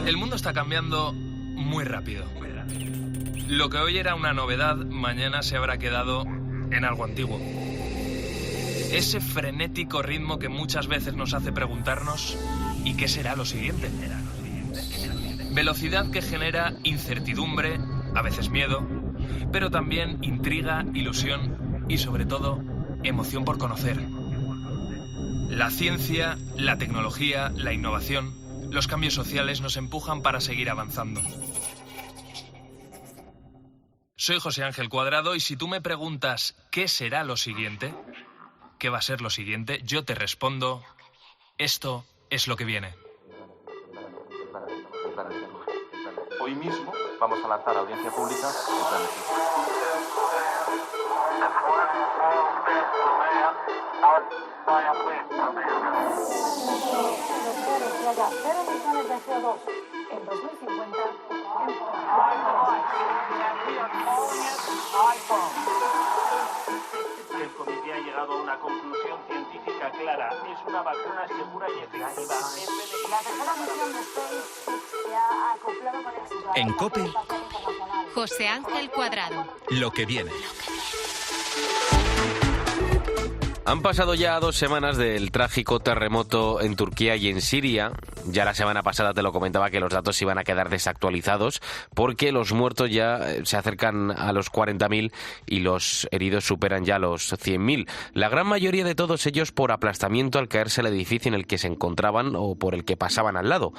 El mundo está cambiando muy rápido. Lo que hoy era una novedad, mañana se habrá quedado en algo antiguo. Ese frenético ritmo que muchas veces nos hace preguntarnos ¿y qué será lo siguiente? Velocidad que genera incertidumbre, a veces miedo, pero también intriga, ilusión y sobre todo emoción por conocer. La ciencia, la tecnología, la innovación, los cambios sociales nos empujan para seguir avanzando. Soy José Ángel Cuadrado y si tú me preguntas ¿qué será lo siguiente? ¿Qué va a ser lo siguiente? Yo te respondo, esto es lo que viene. Hoy mismo vamos a lanzar a audiencia pública el plan de ciencia. Cero emisiones de CO2 en 2050 El comité ha llegado a una conclusión científica clara. Es una vacuna segura y efectiva. La tercera misión de SpaceX se ha acoplado con éxito. En COPE, José Ángel Cuadrado. lo que viene. Han pasado ya 2 semanas del trágico terremoto en Turquía y en Siria. Ya la semana pasada te lo comentaba que los datos iban a quedar desactualizados porque los muertos ya se acercan a los 40.000 y los heridos superan ya los 100.000. La gran mayoría de todos ellos por aplastamiento al caerse el edificio en el que se encontraban o por el que pasaban al lado.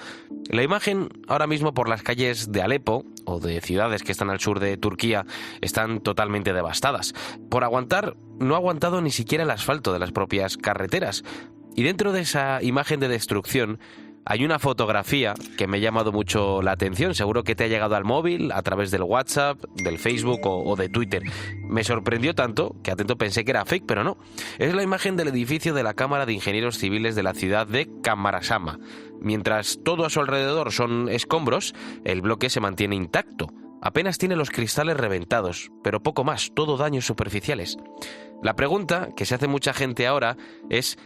La imagen ahora mismo por las calles de Alepo o de ciudades que están al sur de Turquía están totalmente devastadas. Por aguantar, no ha aguantado ni siquiera el asfalto de las propias carreteras. Y dentro de esa imagen de destrucción hay una fotografía que me ha llamado mucho la atención. Seguro que te ha llegado al móvil a través del WhatsApp, del Facebook o de Twitter. Me sorprendió tanto que atento pensé que era fake, pero no. Es la imagen del edificio de la Cámara de Ingenieros Civiles de la ciudad de Kahramanmaraş. Mientras todo a su alrededor son escombros, el bloque se mantiene intacto. Apenas tiene los cristales reventados, pero poco más, todo daños superficiales. La pregunta que se hace mucha gente ahora es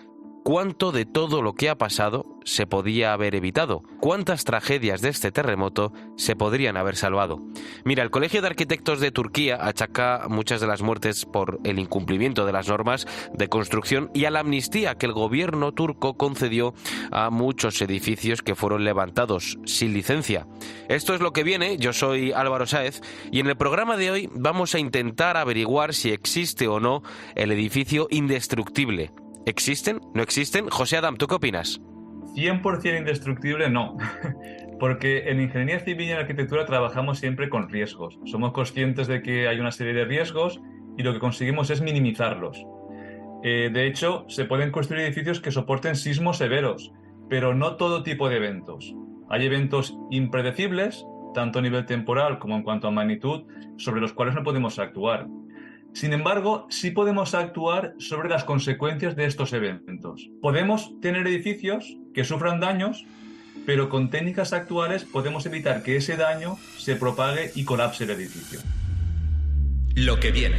¿cuánto de todo lo que ha pasado se podía haber evitado? ¿Cuántas tragedias de este terremoto se podrían haber salvado? Mira, el Colegio de Arquitectos de Turquía achaca muchas de las muertes por el incumplimiento de las normas de construcción y a la amnistía que el gobierno turco concedió a muchos edificios que fueron levantados sin licencia. Esto es lo que viene. Yo soy Álvaro Sáez y en el programa de hoy vamos a intentar averiguar si existe o no el edificio indestructible. ¿Existen? ¿No existen? José Adam, ¿tú qué opinas? 100% indestructible no, porque en ingeniería civil y en arquitectura trabajamos siempre con riesgos. Somos conscientes de que hay una serie de riesgos y lo que conseguimos es minimizarlos. De hecho, se pueden construir edificios que soporten sismos severos, pero no todo tipo de eventos. Hay eventos impredecibles, tanto a nivel temporal como en cuanto a magnitud, sobre los cuales no podemos actuar. Sin embargo, sí podemos actuar sobre las consecuencias de estos eventos. Podemos tener edificios que sufran daños, pero con técnicas actuales podemos evitar que ese daño se propague y colapse el edificio. Lo que viene.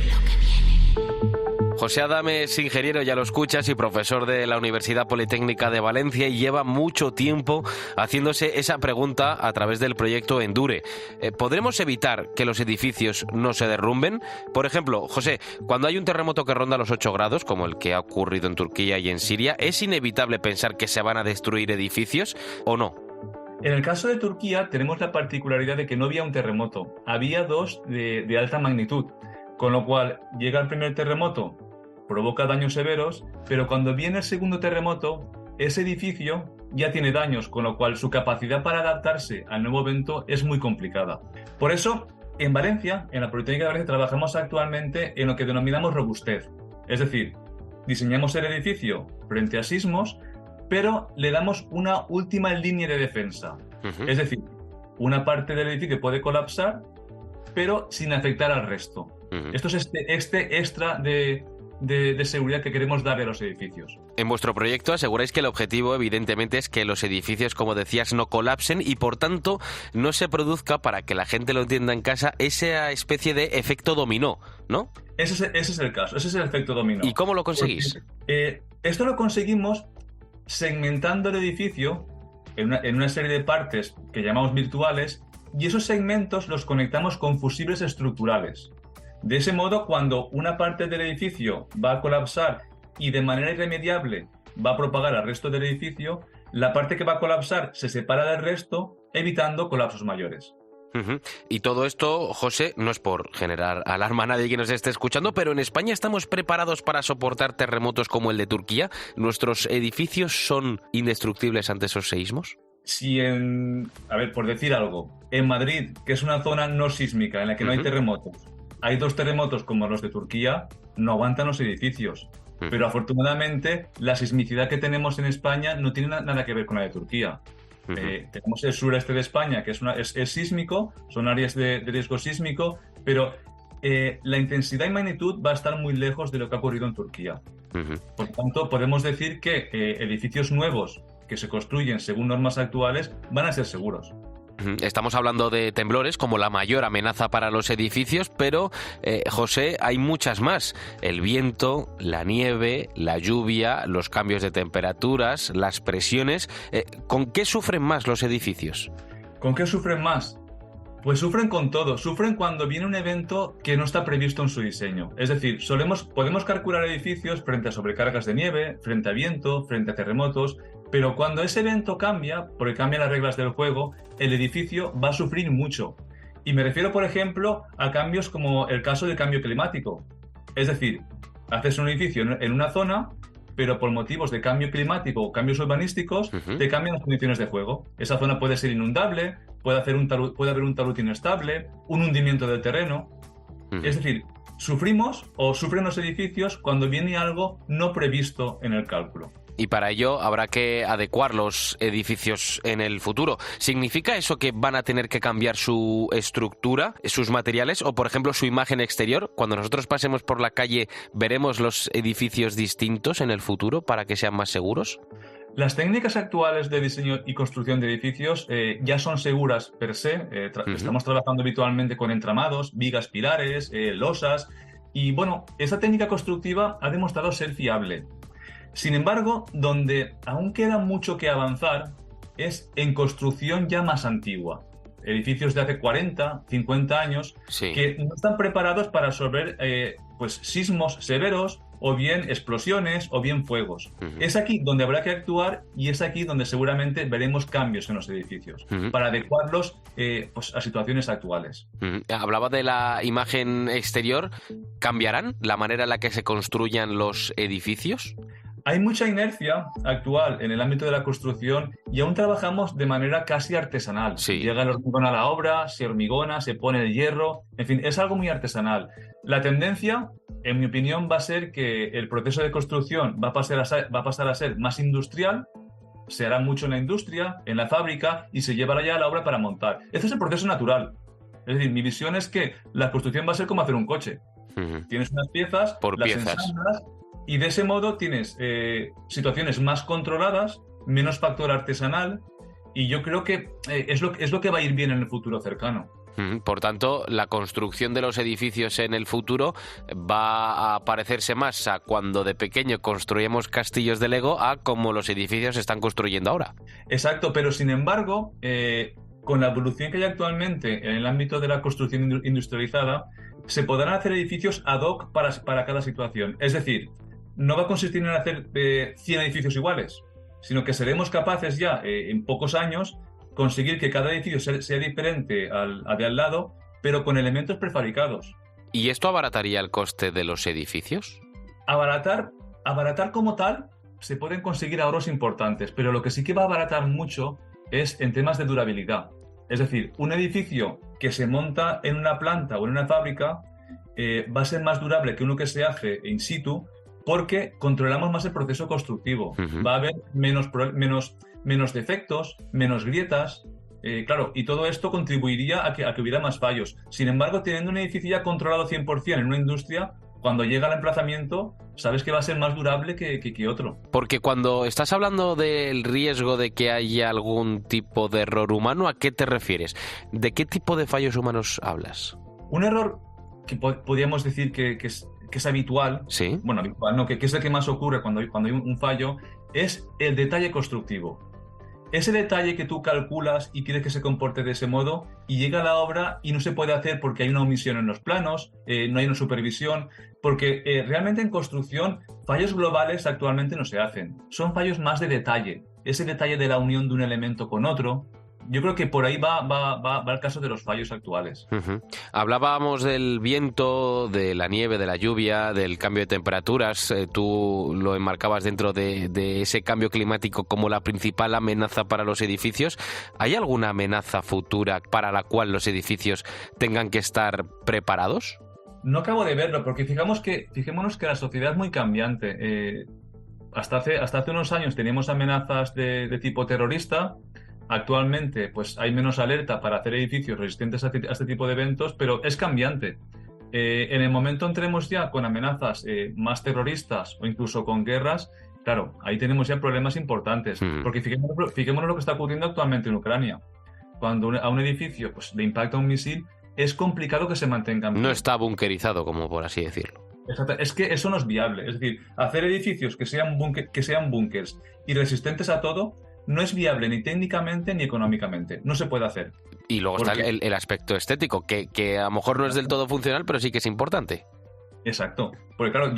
José Adam es ingeniero, ya lo escuchas, y profesor de la Universidad Politécnica de Valencia y lleva mucho tiempo haciéndose esa pregunta a través del proyecto Endure. ¿Podremos evitar que los edificios no se derrumben? Por ejemplo, José, cuando hay un terremoto que ronda los 8 grados, como el que ha ocurrido en Turquía y en Siria, ¿es inevitable pensar que se van a destruir edificios o no? En el caso de Turquía tenemos la particularidad de que no había un terremoto, había 2 de alta magnitud. Con lo cual, llega el primer terremoto, provoca daños severos, pero cuando viene el segundo terremoto, ese edificio ya tiene daños, con lo cual su capacidad para adaptarse al nuevo evento es muy complicada. Por eso, en Valencia, en la Politécnica de Valencia, trabajamos actualmente en lo que denominamos robustez. Es decir, diseñamos el edificio frente a sismos, pero le damos una última línea de defensa. Es decir, una parte del edificio puede colapsar, pero sin afectar al resto. Esto es este extra de seguridad que queremos darle a los edificios. En vuestro proyecto aseguráis que el objetivo, evidentemente, es que los edificios, como decías, no colapsen y, por tanto, no se produzca, para que la gente lo entienda en casa, esa especie de efecto dominó, ¿no? Ese es el caso, ese es el efecto dominó. ¿Y cómo lo conseguís? Esto lo conseguimos segmentando el edificio en una serie de partes que llamamos virtuales, y esos segmentos los conectamos con fusibles estructurales. De ese modo, cuando una parte del edificio va a colapsar y de manera irremediable va a propagar al resto del edificio, la parte que va a colapsar se separa del resto, evitando colapsos mayores. Y todo esto, José, no es por generar alarma a nadie que nos esté escuchando, pero en España estamos preparados para soportar terremotos como el de Turquía. ¿Nuestros edificios son indestructibles ante esos seísmos? Si por decir algo, en Madrid, que es una zona no sísmica en la que no hay terremotos, hay 2 terremotos como los de Turquía, no aguantan los edificios. Pero afortunadamente la sismicidad que tenemos en España no tiene nada que ver con la de Turquía. Tenemos el sureste de España, que es sísmico, son áreas de riesgo sísmico, pero la intensidad y magnitud va a estar muy lejos de lo que ha ocurrido en Turquía. Por tanto, podemos decir que edificios nuevos que se construyen según normas actuales van a ser seguros. Estamos hablando de temblores como la mayor amenaza para los edificios, pero, José, hay muchas más. El viento, la nieve, la lluvia, los cambios de temperaturas, las presiones. ¿Con qué sufren más los edificios? ¿Con qué sufren más? Pues sufren con todo. Sufren cuando viene un evento que no está previsto en su diseño. Es decir, podemos calcular edificios frente a sobrecargas de nieve, frente a viento, frente a terremotos, pero cuando ese evento cambia, porque cambian las reglas del juego, el edificio va a sufrir mucho. Y me refiero, por ejemplo, a cambios como el caso del cambio climático. Es decir, haces un edificio en una zona, pero por motivos de cambio climático o cambios urbanísticos, te cambian las condiciones de juego. Esa zona puede ser inundable, puede haber un talud inestable, un hundimiento del terreno. Es decir, sufren los edificios cuando viene algo no previsto en el cálculo. Y para ello habrá que adecuar los edificios en el futuro. ¿Significa eso que van a tener que cambiar su estructura, sus materiales o, por ejemplo, su imagen exterior? Cuando nosotros pasemos por la calle, ¿veremos los edificios distintos en el futuro para que sean más seguros? Las técnicas actuales de diseño y construcción de edificios ya son seguras per se. Estamos trabajando habitualmente con entramados, vigas pilares, losas. Y bueno, esa técnica constructiva ha demostrado ser fiable. Sin embargo, donde aún queda mucho que avanzar es en construcción ya más antigua. Edificios de hace 40, 50 años que no están preparados para absorber sismos severos o bien explosiones o bien fuegos. Es aquí donde habrá que actuar y es aquí donde seguramente veremos cambios en los edificios para adecuarlos a situaciones actuales. Hablaba de la imagen exterior. ¿Cambiarán la manera en la que se construyan los edificios? Hay mucha inercia actual en el ámbito de la construcción y aún trabajamos de manera casi artesanal. Llega el hormigón a la obra, se hormigona, se pone el hierro, en fin, es algo muy artesanal. La tendencia, en mi opinión, va a ser que el proceso de construcción va a pasar a ser más industrial, se hará mucho en la industria, en la fábrica y se llevará ya a la obra para montar. Este es el proceso natural. Es decir, mi visión es que la construcción va a ser como hacer un coche. Tienes unas piezas, las ensamblas. Y de ese modo tienes situaciones más controladas, menos factor artesanal, y yo creo que es lo que va a ir bien en el futuro cercano. Por tanto, la construcción de los edificios en el futuro va a parecerse más a cuando de pequeño construíamos castillos de Lego a como los edificios se están construyendo ahora. Exacto, pero sin embargo, con la evolución que hay actualmente en el ámbito de la construcción industrializada, se podrán hacer edificios ad hoc para cada situación. Es decir, no va a consistir en hacer 100 edificios iguales, sino que seremos capaces ya, en pocos años, conseguir que cada edificio sea diferente al de al lado, pero con elementos prefabricados. ¿Y esto abarataría el coste de los edificios? Abaratar como tal, se pueden conseguir ahorros importantes, pero lo que sí que va a abaratar mucho es en temas de durabilidad. Es decir, un edificio que se monta en una planta o en una fábrica va a ser más durable que uno que se hace in situ, porque controlamos más el proceso constructivo. Va a haber menos defectos, menos grietas, claro, y todo esto contribuiría a que hubiera más fallos. Sin embargo, teniendo un edificio ya controlado 100% en una industria, cuando llega al emplazamiento, sabes que va a ser más durable que otro. Porque cuando estás hablando del riesgo de que haya algún tipo de error humano, ¿a qué te refieres? ¿De qué tipo de fallos humanos hablas? Un error que podríamos decir que es habitual, bueno, habitual no, que es el que más ocurre cuando hay un fallo, es el detalle constructivo. ese detalle que tú calculas y quieres que se comporte de ese modo, y llega la obra y no se puede hacer porque hay una omisión en los planos, no hay una supervisión, porque realmente en construcción fallos globales actualmente no se hacen, son fallos más de detalle, ese detalle de la unión de un elemento con otro. Yo creo que por ahí va el caso de los fallos actuales. Uh-huh. Hablábamos del viento, de la nieve, de la lluvia, del cambio de temperaturas. Tú lo enmarcabas dentro de ese cambio climático como la principal amenaza para los edificios. ¿Hay alguna amenaza futura para la cual los edificios tengan que estar preparados? No acabo de verlo, porque fijémonos que la sociedad es muy cambiante. Hasta hace unos años teníamos amenazas de tipo terrorista. Actualmente, pues hay menos alerta para hacer edificios resistentes a este tipo de eventos, pero es cambiante. En el momento entremos ya con amenazas más terroristas o incluso con guerras, claro, ahí tenemos ya problemas importantes. Porque fijémonos lo que está ocurriendo actualmente en Ucrania. Cuando a un edificio pues, le impacta un misil, es complicado que se mantenga en pie. No está bunkerizado, como por así decirlo. Exacto. Es que eso no es viable. Es decir, hacer edificios que sean búnkers y resistentes a todo no es viable ni técnicamente ni económicamente. No se puede hacer. Y luego está el aspecto estético, que a lo mejor no es del todo funcional, pero sí que es importante. Exacto. Porque claro,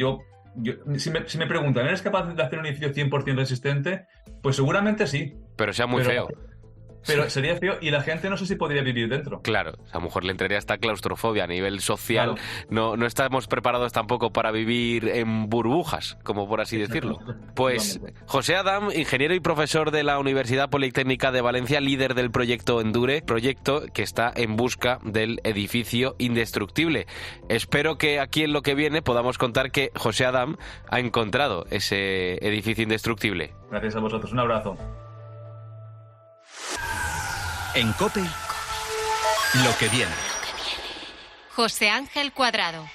si me preguntan, ¿eres capaz de hacer un edificio 100% resistente? Pues seguramente sí. Pero sea muy feo. Pero sería feo y la gente no sé si podría vivir dentro. Claro, a lo mejor le entraría esta claustrofobia a nivel social. Claro. No estamos preparados tampoco para vivir en burbujas, como por así decirlo. Pues José Adam, ingeniero y profesor de la Universidad Politécnica de Valencia, líder del proyecto Endure, proyecto que está en busca del edificio indestructible. Espero que aquí en Lo que viene podamos contar que José Adam ha encontrado ese edificio indestructible. Gracias a vosotros, un abrazo. En COPE, Lo que viene. José Ángel Cuadrado.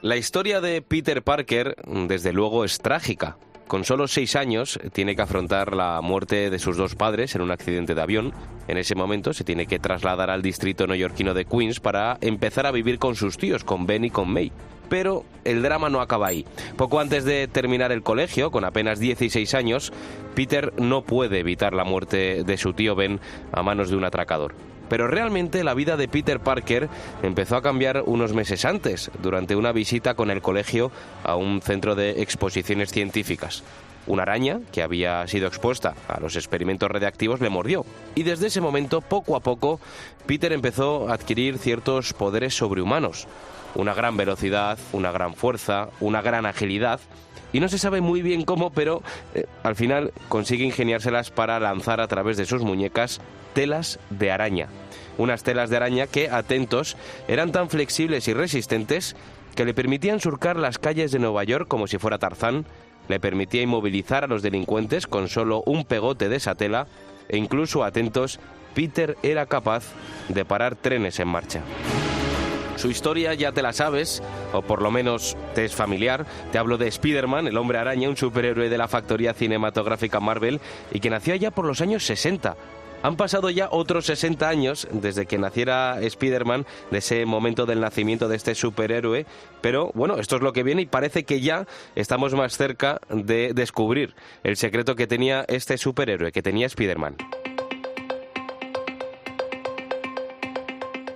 La historia de Peter Parker, desde luego, es trágica. Con solo 6 años tiene que afrontar la muerte de sus dos padres en un accidente de avión. En ese momento se tiene que trasladar al distrito neoyorquino de Queens para empezar a vivir con sus tíos, con Ben y con May. Pero el drama no acaba ahí. Poco antes de terminar el colegio, con apenas 16 años, Peter no puede evitar la muerte de su tío Ben a manos de un atracador. Pero realmente la vida de Peter Parker empezó a cambiar unos meses antes, durante una visita con el colegio a un centro de exposiciones científicas. Una araña, que había sido expuesta a los experimentos radiactivos, le mordió. Y desde ese momento, poco a poco, Peter empezó a adquirir ciertos poderes sobrehumanos. Una gran velocidad, una gran fuerza, una gran agilidad. Y no se sabe muy bien cómo, pero al final consigue ingeniárselas para lanzar a través de sus muñecas telas de araña. Unas telas de araña que, atentos, eran tan flexibles y resistentes que le permitían surcar las calles de Nueva York como si fuera Tarzán, le permitía inmovilizar a los delincuentes con solo un pegote de esa tela e incluso, atentos, Peter era capaz de parar trenes en marcha. Su historia ya te la sabes, o por lo menos te es familiar. Te hablo de Spider-Man, el hombre araña, un superhéroe de la factoría cinematográfica Marvel y que nació allá por los años 60. Han pasado ya otros 60 años desde que naciera Spider-Man, de ese momento del nacimiento de este superhéroe, pero bueno, esto es lo que viene y parece que ya estamos más cerca de descubrir el secreto que tenía este superhéroe, que tenía Spider-Man.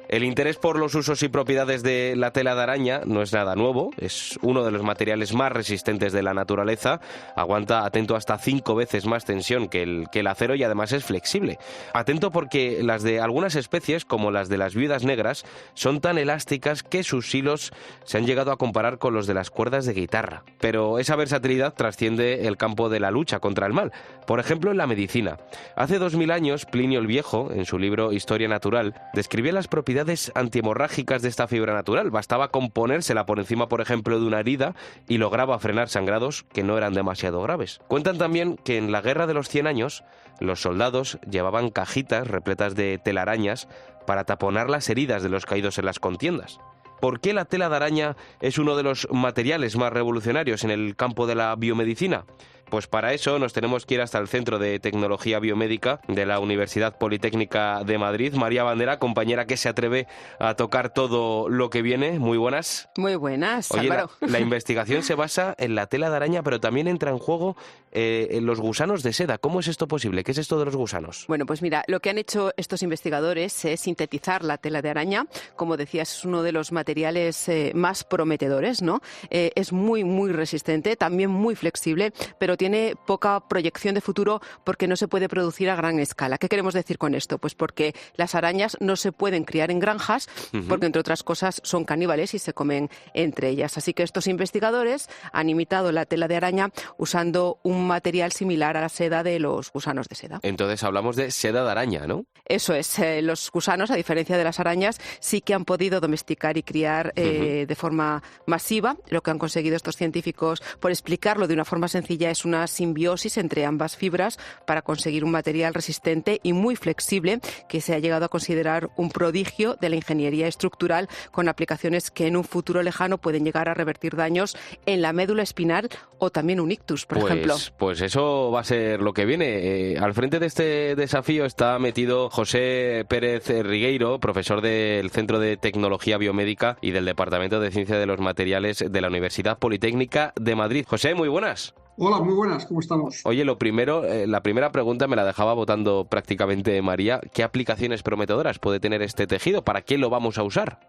El interés por los usos y propiedades de la tela de araña no es nada nuevo, es uno de los materiales más resistentes de la naturaleza, aguanta, atento, hasta 5 veces más tensión que el acero y además es flexible. Atento porque las de algunas especies, como las de las viudas negras, son tan elásticas que sus hilos se han llegado a comparar con los de las cuerdas de guitarra. Pero esa versatilidad trasciende el campo de la lucha contra el mal, por ejemplo en la medicina. Hace 2000 años, Plinio el Viejo, en su libro Historia Natural, describía las propiedades antihemorrágicas de esta fibra natural. Bastaba con ponérsela por encima, por ejemplo, de una herida y lograba frenar sangrados que no eran demasiado graves. Cuentan también que en la Guerra de los 100 años los soldados llevaban cajitas repletas de telarañas para taponar las heridas de los caídos en las contiendas. ¿Por qué la tela de araña es uno de los materiales más revolucionarios en el campo de la biomedicina? Pues para eso nos tenemos que ir hasta el Centro de Tecnología Biomédica de la Universidad Politécnica de Madrid. María Bandera, compañera que se atreve a tocar todo lo que viene. Muy buenas. Muy buenas, Oye, Álvaro. la investigación se basa en la tela de araña, pero también entra en juego en los gusanos de seda. ¿Cómo es esto posible? ¿Qué es esto de los gusanos? Bueno, pues mira, lo que han hecho estos investigadores es sintetizar la tela de araña. Como decías, es uno de los materiales más prometedores, ¿no? Es muy, muy resistente, también muy flexible, pero tiene poca proyección de futuro porque no se puede producir a gran escala. ¿Qué queremos decir con esto? Pues porque las arañas no se pueden criar en granjas porque, entre otras cosas, son caníbales y se comen entre ellas. Así que estos investigadores han imitado la tela de araña usando un material similar a la seda de los gusanos de seda. Entonces hablamos de seda de araña, ¿no? Eso es. Los gusanos, a diferencia de las arañas, sí que han podido domesticar y criar de forma masiva. Lo que han conseguido estos científicos, por explicarlo de una forma sencilla, es una simbiosis entre ambas fibras para conseguir un material resistente y muy flexible que se ha llegado a considerar un prodigio de la ingeniería estructural, con aplicaciones que en un futuro lejano pueden llegar a revertir daños en la médula espinal o también un ictus, por ejemplo. Pues eso va a ser lo que viene. Al frente de este desafío está metido José Pérez Rigueiro, profesor del Centro de Tecnología Biomédica y del Departamento de Ciencia de los Materiales de la Universidad Politécnica de Madrid. José, muy buenas. Hola, muy buenas, ¿cómo estamos? Oye, lo primero, la primera pregunta me la dejaba botando prácticamente María. ¿Qué aplicaciones prometedoras puede tener este tejido? ¿Para qué lo vamos a usar?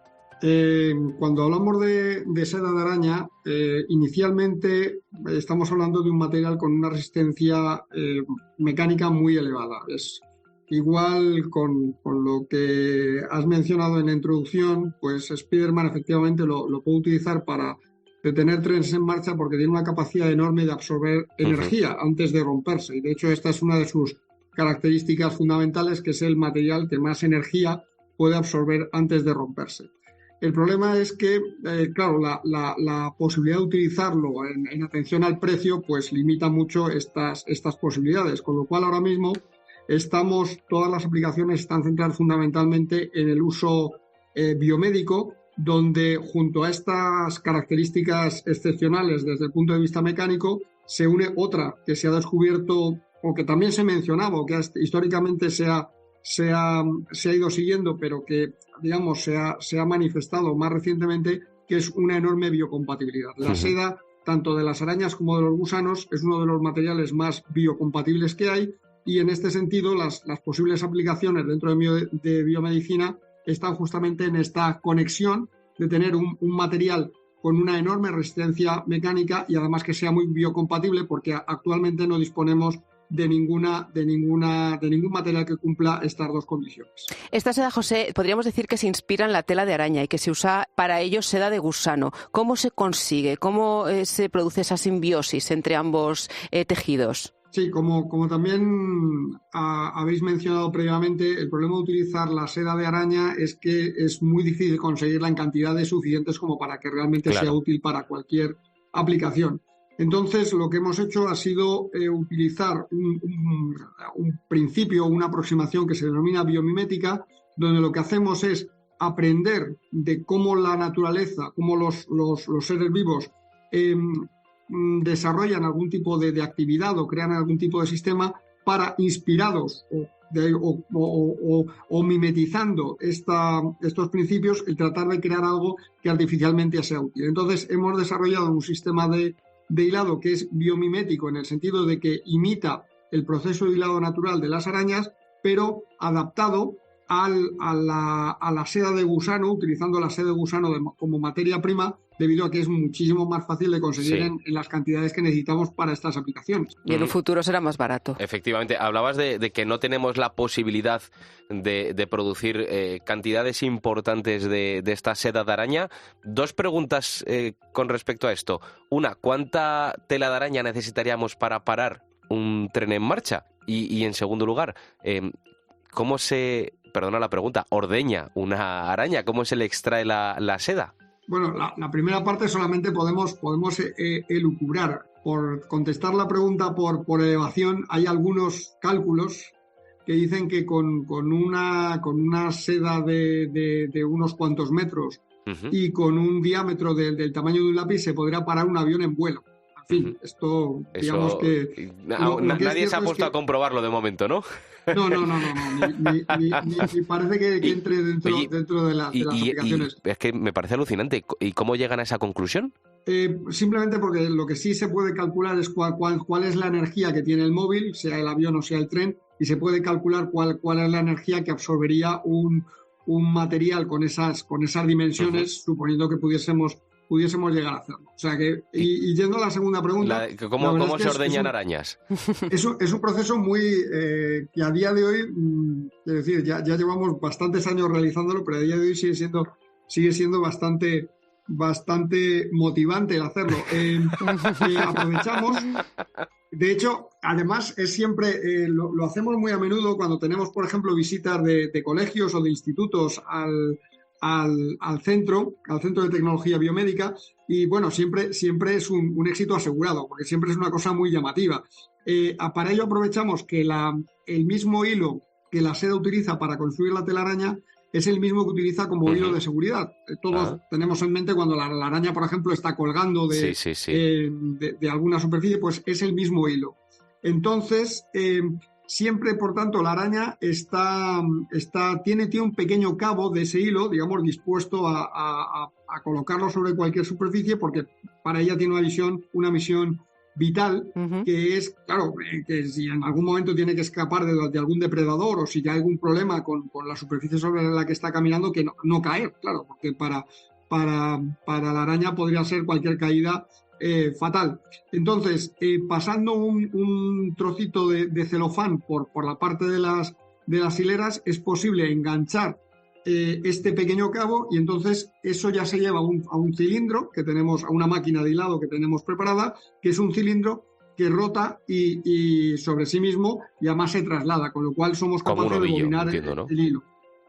Cuando hablamos de seda de araña, inicialmente estamos hablando de un material con una resistencia mecánica muy elevada. Es igual con lo que has mencionado en la introducción, pues Spiderman efectivamente lo puede utilizar para detener trenes en marcha porque tiene una capacidad enorme de absorber energía antes de romperse. Y de hecho esta es una de sus características fundamentales, que es el material que más energía puede absorber antes de romperse. El problema es que, claro, la posibilidad de utilizarlo en atención al precio pues limita mucho estas posibilidades, con lo cual ahora mismo todas las aplicaciones están centradas fundamentalmente en el uso biomédico, donde junto a estas características excepcionales desde el punto de vista mecánico se une otra que se ha descubierto o que también se mencionaba o que históricamente se ha ido siguiendo, pero que digamos se ha manifestado más recientemente, que es una enorme biocompatibilidad. La seda, tanto de las arañas como de los gusanos, es uno de los materiales más biocompatibles que hay, y en este sentido las posibles aplicaciones dentro de biomedicina están justamente en esta conexión de tener un material con una enorme resistencia mecánica y además que sea muy biocompatible, porque actualmente no disponemos de ningún material que cumpla estas dos condiciones. Esta seda, José, podríamos decir que se inspira en la tela de araña y que se usa para ello seda de gusano. ¿Cómo se consigue? ¿Cómo se produce esa simbiosis entre ambos tejidos? Sí, como también habéis mencionado previamente, el problema de utilizar la seda de araña es que es muy difícil conseguirla en cantidades suficientes como para que realmente sea útil para cualquier aplicación. Entonces, lo que hemos hecho ha sido utilizar un principio, una aproximación que se denomina biomimética, donde lo que hacemos es aprender de cómo la naturaleza, cómo los seres vivos desarrollan algún tipo de actividad o crean algún tipo de sistema para, inspirados o mimetizando estos principios, el tratar de crear algo que artificialmente sea útil. Entonces, hemos desarrollado un sistema de hilado que es biomimético en el sentido de que imita el proceso de hilado natural de las arañas, pero adaptado a la seda de gusano, utilizando la seda de gusano como materia prima, debido a que es muchísimo más fácil de conseguir en las cantidades que necesitamos para estas aplicaciones. Y en un futuro será más barato. Efectivamente. Hablabas de que no tenemos la posibilidad de producir cantidades importantes de esta seda de araña. Dos preguntas con respecto a esto. Una, ¿cuánta tela de araña necesitaríamos para parar un tren en marcha? Y en segundo lugar, ¿cómo se, perdona la pregunta, ordeña una araña? ¿Cómo se le extrae la seda? Bueno, la primera parte solamente podemos elucubrar. Por contestar la pregunta por elevación, hay algunos cálculos que dicen que con una seda de unos cuantos metros y con un diámetro del tamaño de un lápiz se podría parar un avión en vuelo. En fin, esto, digamos que... Nadie se ha puesto a comprobarlo de momento, ¿no? No, ni parece que entre dentro de las aplicaciones. Es que me parece alucinante. ¿Y cómo llegan a esa conclusión? Simplemente porque lo que sí se puede calcular es cuál es la energía que tiene el móvil, sea el avión o sea el tren, y se puede calcular cuál es la energía que absorbería un material con esas dimensiones, suponiendo que pudiésemos llegar a hacerlo. O sea que, y yendo a la segunda pregunta... ¿Cómo se ordeñan arañas? Es un proceso muy... que a día de hoy, es decir, ya llevamos bastantes años realizándolo, pero a día de hoy sigue siendo bastante motivante el hacerlo. Aprovechamos... De hecho, además, es siempre lo hacemos muy a menudo cuando tenemos, por ejemplo, visitas de colegios o de institutos al centro de tecnología biomédica, y bueno, siempre es un éxito asegurado, porque siempre es una cosa muy llamativa. Para ello aprovechamos que el mismo hilo que la seda utiliza para construir la telaraña es el mismo que utiliza como hilo de seguridad. Todos tenemos en mente cuando la araña, por ejemplo, está colgando de alguna superficie, pues es el mismo hilo. Entonces, siempre, por tanto, la araña tiene un pequeño cabo de ese hilo, digamos, dispuesto a colocarlo sobre cualquier superficie, porque para ella tiene una misión vital, que es, claro, que si en algún momento tiene que escapar de algún depredador, o si hay algún problema con la superficie sobre la que está caminando, que no caer, claro, porque para la araña podría ser cualquier caída fatal. Entonces, pasando un trocito de celofán por la parte de las hileras, es posible enganchar este pequeño cabo, y entonces eso ya se lleva a un cilindro que tenemos, a una máquina de hilado que tenemos preparada, que es un cilindro que rota y sobre sí mismo, y además se traslada, con lo cual somos capaces de dominar el hilo.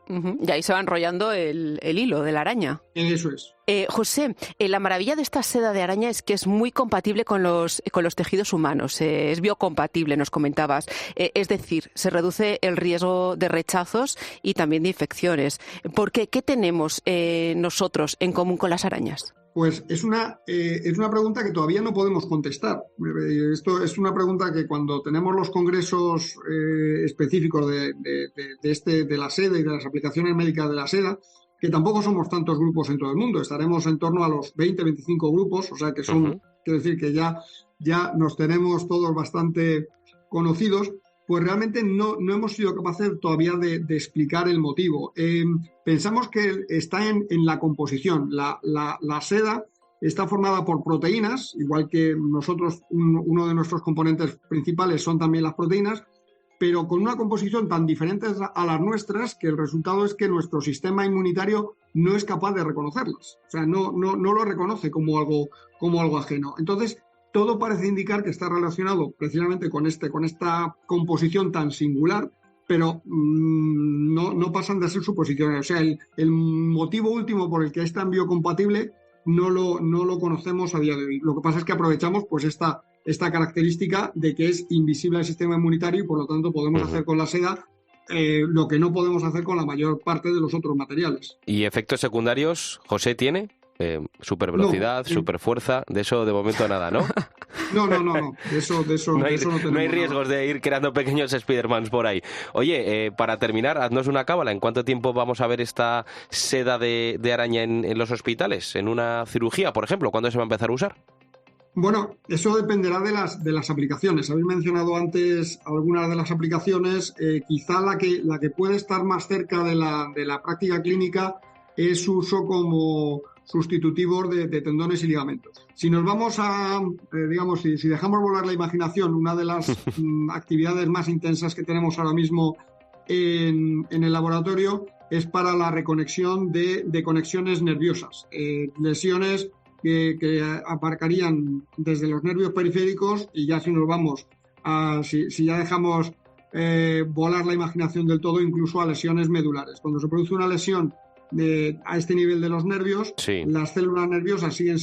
Y ahí se va enrollando el hilo de la araña. Eso es. José, la maravilla de esta seda de araña es que es muy compatible con los tejidos humanos, es biocompatible, nos comentabas. Es decir, se reduce el riesgo de rechazos y también de infecciones. ¿Por qué? ¿Qué tenemos nosotros en común con las arañas? Pues es una pregunta que todavía no podemos contestar. Esto es una pregunta que cuando tenemos los congresos específicos de la seda y de las aplicaciones médicas de la seda, que tampoco somos tantos grupos en todo el mundo, estaremos en torno a los 20-25 grupos, o sea que quiero decir que ya nos tenemos todos bastante conocidos. Pues realmente no hemos sido capaces todavía de explicar el motivo. Pensamos que está en la composición. La seda está formada por proteínas, igual que nosotros, uno de nuestros componentes principales son también las proteínas, pero con una composición tan diferente a las nuestras que el resultado es que nuestro sistema inmunitario no es capaz de reconocerlas. O sea, no lo reconoce como algo ajeno. Entonces, todo parece indicar que está relacionado precisamente con esta composición tan singular, pero no pasan de ser suposiciones. O sea, el motivo último por el que es tan biocompatible no lo conocemos a día de hoy. Lo que pasa es que aprovechamos pues esta característica de que es invisible al sistema inmunitario, y por lo tanto podemos hacer con la seda lo que no podemos hacer con la mayor parte de los otros materiales. ¿Y efectos secundarios, José, tiene? Super velocidad, super fuerza, de eso de momento nada, ¿no? No. De eso no tenemos. No hay riesgos de ir creando pequeños Spidermans por ahí. Oye, para terminar, haznos una cábala. ¿En cuánto tiempo vamos a ver esta seda de araña en los hospitales? ¿En una cirugía, por ejemplo? ¿Cuándo se va a empezar a usar? Bueno, eso dependerá de las aplicaciones. Habéis mencionado antes algunas de las aplicaciones. Quizá la que puede estar más cerca de la práctica clínica es su uso como sustitutivos de tendones y ligamentos. Si nos vamos si dejamos volar la imaginación, una de las actividades más intensas que tenemos ahora mismo en el laboratorio es para la reconexión de conexiones nerviosas, lesiones que aparcarían desde los nervios periféricos, y ya si nos vamos si ya dejamos volar la imaginación del todo, incluso a lesiones medulares. Cuando se produce una lesión a este nivel de los nervios, las células nerviosas siguen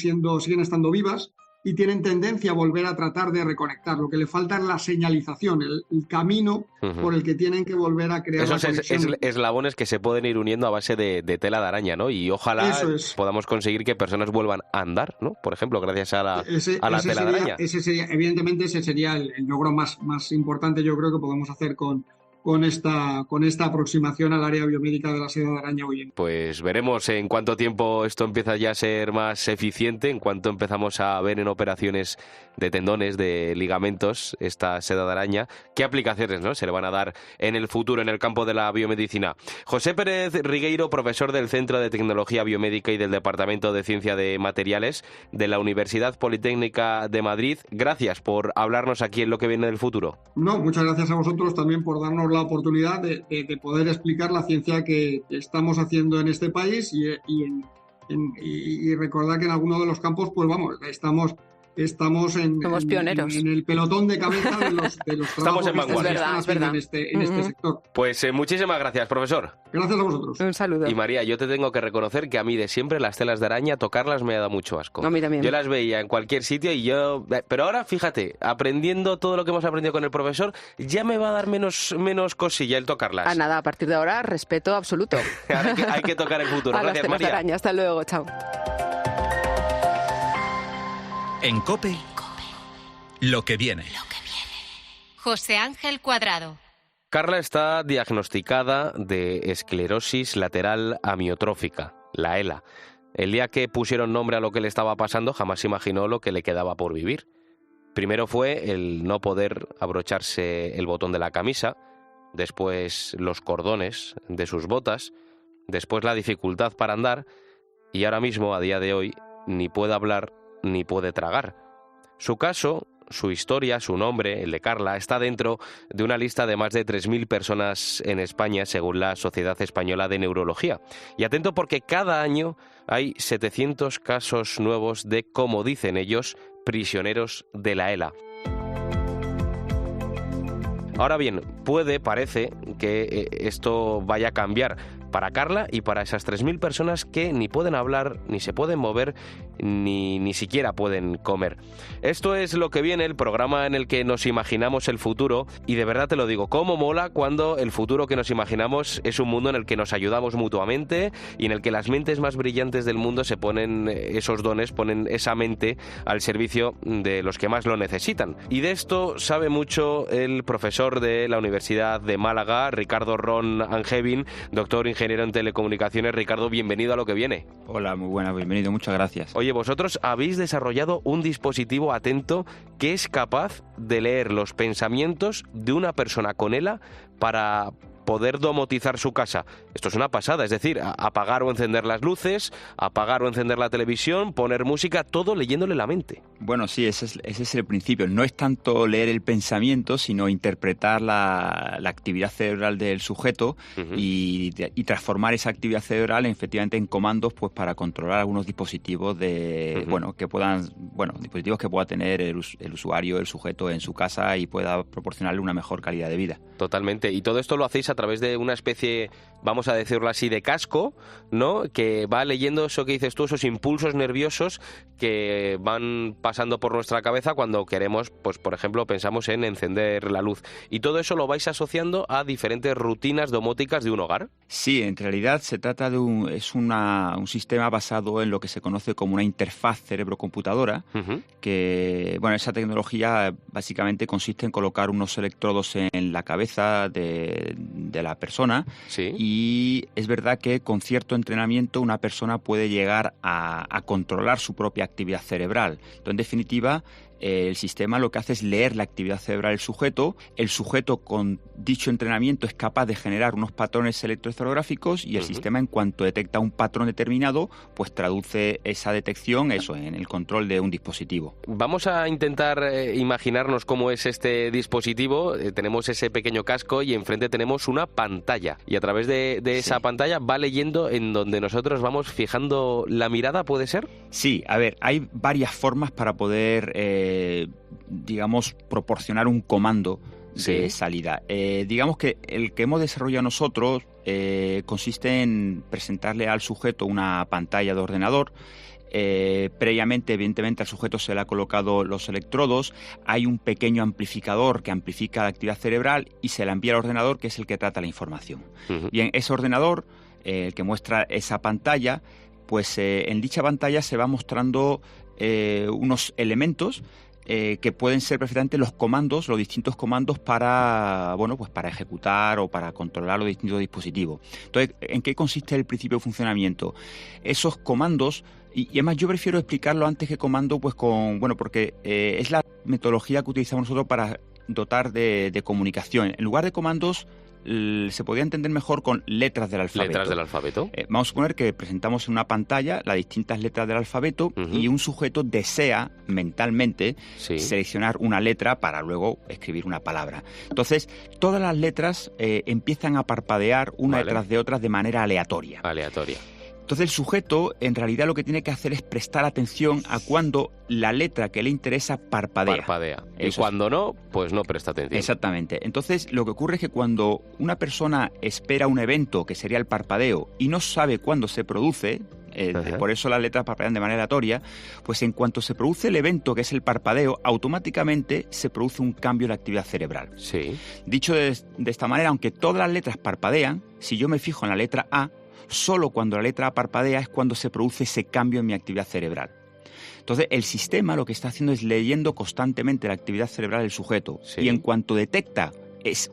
estando vivas, y tienen tendencia a volver a tratar de reconectar. Lo que le falta es la señalización, el camino por el que tienen que volver a crear esos la conexión. eslabones que se pueden ir uniendo a base de tela de araña, ¿no? Y ojalá podamos conseguir que personas vuelvan a andar, ¿no? Por ejemplo, gracias a la tela de araña. Evidentemente ese sería el logro más importante, yo creo, que podemos hacer con esta aproximación al área biomédica de la seda de araña hoy en día. Pues veremos en cuánto tiempo esto empieza ya a ser más eficiente, en cuánto empezamos a ver en operaciones de tendones, de ligamentos, esta seda de araña, qué aplicaciones, ¿no?, se le van a dar en el futuro en el campo de la biomedicina. José Pérez Rigueiro, profesor del Centro de Tecnología Biomédica y del Departamento de Ciencia de Materiales de la Universidad Politécnica de Madrid, gracias por hablarnos aquí en Lo que viene del futuro. No, muchas gracias a vosotros también por darnos la oportunidad de poder explicar la ciencia que estamos haciendo en este país y recordar que en algunos de los campos, pues vamos, estamos Somos pioneros. En el pelotón de cabeza de los estamos en vanguardia. En este sector. Pues muchísimas gracias, profesor. Gracias a vosotros. Un saludo. Y María, yo te tengo que reconocer que a mí de siempre las telas de araña, tocarlas me ha dado mucho asco. A mí también. Yo las veía en cualquier sitio pero ahora, fíjate, aprendiendo todo lo que hemos aprendido con el profesor, ya me va a dar menos cosilla el tocarlas. A nada, a partir de ahora, respeto absoluto. hay que tocar el futuro. A Gracias, las telas María. de araña. Hasta luego, chao. En COPE, lo que viene. José Ángel Cuadrado. Carla está diagnosticada de esclerosis lateral amiotrófica, la ELA. El día que pusieron nombre a lo que le estaba pasando, jamás imaginó lo que le quedaba por vivir. Primero fue el no poder abrocharse el botón de la camisa, después los cordones de sus botas, después la dificultad para andar y ahora mismo, a día de hoy, ni puede hablar ni puede tragar. Su caso, su historia, su nombre, el de Carla, está dentro de una lista de más de 3.000 personas en España, según la Sociedad Española de Neurología. Y atento porque cada año hay 700 casos nuevos de, como dicen ellos, prisioneros de la ELA. Ahora bien, parece que esto vaya a cambiar para Carla y para esas 3.000 personas que ni pueden hablar, ni se pueden mover, ni siquiera pueden comer. Esto es Lo que viene, el programa en el que nos imaginamos el futuro, y de verdad te lo digo, cómo mola cuando el futuro que nos imaginamos es un mundo en el que nos ayudamos mutuamente y en el que las mentes más brillantes del mundo se ponen esos dones, ponen esa mente al servicio de los que más lo necesitan. Y de esto sabe mucho el profesor de la Universidad de Málaga, Ricardo Ron Angevin, doctor ingeniero en telecomunicaciones. Ricardo, bienvenido a Lo que viene. Hola, muy buena, bienvenido, muchas gracias. Oye, vosotros habéis desarrollado un dispositivo atento que es capaz de leer los pensamientos de una persona con ELA para poder domotizar su casa. Esto es una pasada, es decir, apagar o encender las luces, apagar o encender la televisión, poner música, todo leyéndole la mente. Bueno, sí, ese es el principio. No es tanto leer el pensamiento, sino interpretar la actividad cerebral del sujeto y transformar esa actividad cerebral efectivamente en comandos, pues para controlar algunos dispositivos dispositivos que pueda tener el usuario, el sujeto en su casa y pueda proporcionarle una mejor calidad de vida. Totalmente. Y todo esto lo hacéis a través de una especie, vamos a decirlo así, de casco, ¿no?, que va leyendo eso que dices tú, esos impulsos nerviosos que van pasando por nuestra cabeza cuando queremos, pues por ejemplo, pensamos en encender la luz. ¿Y todo eso lo vais asociando a diferentes rutinas domóticas de un hogar? Sí, en realidad se trata de un sistema basado en lo que se conoce como una interfaz cerebro-computadora, que, bueno, esa tecnología básicamente consiste en colocar unos electrodos en la cabeza de la persona. Sí. Y es verdad que con cierto entrenamiento una persona puede llegar a controlar su propia actividad cerebral. Entonces, en definitiva, el sistema lo que hace es leer la actividad cerebral del sujeto. El sujeto con dicho entrenamiento es capaz de generar unos patrones electroencefalográficos y el sistema, en cuanto detecta un patrón determinado, pues traduce esa detección en el control de un dispositivo. Vamos a intentar imaginarnos cómo es este dispositivo. Tenemos ese pequeño casco y enfrente tenemos una pantalla. Y a través de esa pantalla va leyendo en donde nosotros vamos fijando la mirada, ¿puede ser? Sí, a ver, hay varias formas para poder proporcionar un comando de salida. Digamos que el que hemos desarrollado nosotros consiste en presentarle al sujeto una pantalla de ordenador Previamente, evidentemente, al sujeto se le ha colocado los electrodos, hay un pequeño amplificador que amplifica la actividad cerebral y se la envía al ordenador, que es el que trata la información. Bien, ese ordenador, el que muestra esa pantalla, pues en dicha pantalla se va mostrando unos elementos que pueden ser perfectamente los distintos comandos para ejecutar o para controlar los distintos dispositivos. Entonces, ¿en qué consiste el principio de funcionamiento? Esos comandos, y además yo prefiero explicarlo antes que comando, porque es la metodología que utilizamos nosotros para dotar de comunicación. En lugar de comandos, se podría entender mejor con letras del alfabeto. ¿Letras del alfabeto? Vamos a suponer que presentamos en una pantalla las distintas letras del alfabeto y un sujeto desea mentalmente seleccionar una letra para luego escribir una palabra. Entonces, todas las letras empiezan a parpadear una detrás de otras de manera aleatoria. Entonces el sujeto en realidad lo que tiene que hacer es prestar atención a cuando la letra que le interesa parpadea. Y cuando no, pues no presta atención. Exactamente. Entonces lo que ocurre es que cuando una persona espera un evento, que sería el parpadeo, y no sabe cuándo se produce, por eso las letras parpadean de manera aleatoria, pues en cuanto se produce el evento, que es el parpadeo, automáticamente se produce un cambio en la actividad cerebral. Dicho de esta manera, aunque todas las letras parpadean, si yo me fijo en la letra A, solo cuando la letra A parpadea es cuando se produce ese cambio en mi actividad cerebral. Entonces, el sistema lo que está haciendo es leyendo constantemente la actividad cerebral del sujeto y en cuanto detecta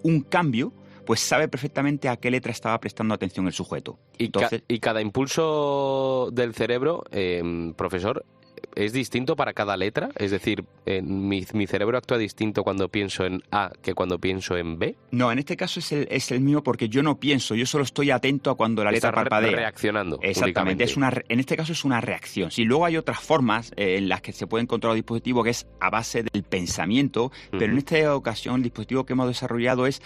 un cambio, pues sabe perfectamente a qué letra estaba prestando atención el sujeto. Y cada impulso del cerebro, profesor, ¿es distinto para cada letra? Es decir, ¿mi cerebro actúa distinto cuando pienso en A que cuando pienso en B? No, en este caso es el mío porque yo no pienso, yo solo estoy atento a cuando la letra parpadea. Reaccionando. Exactamente, en este caso es una reacción. Si luego hay otras formas en las que se puede encontrar el dispositivo que es a base del pensamiento, pero en esta ocasión el dispositivo que hemos desarrollado es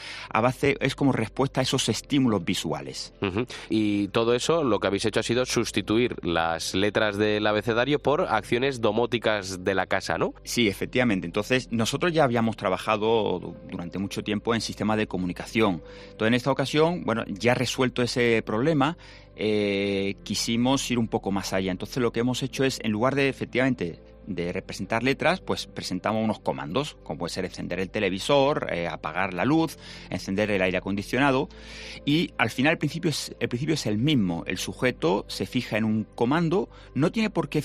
como respuesta a esos estímulos visuales. Y todo eso lo que habéis hecho ha sido sustituir las letras del abecedario por acciones domóticas de la casa, ¿no? Sí, efectivamente. Entonces, nosotros ya habíamos trabajado durante mucho tiempo en sistemas de comunicación. Entonces, en esta ocasión, ya resuelto ese problema, quisimos ir un poco más allá. Entonces, lo que hemos hecho es, en lugar de, efectivamente, de representar letras, pues presentamos unos comandos, como puede ser encender el televisor, apagar la luz, encender el aire acondicionado, y al final el principio es el mismo. El sujeto se fija en un comando, no tiene por qué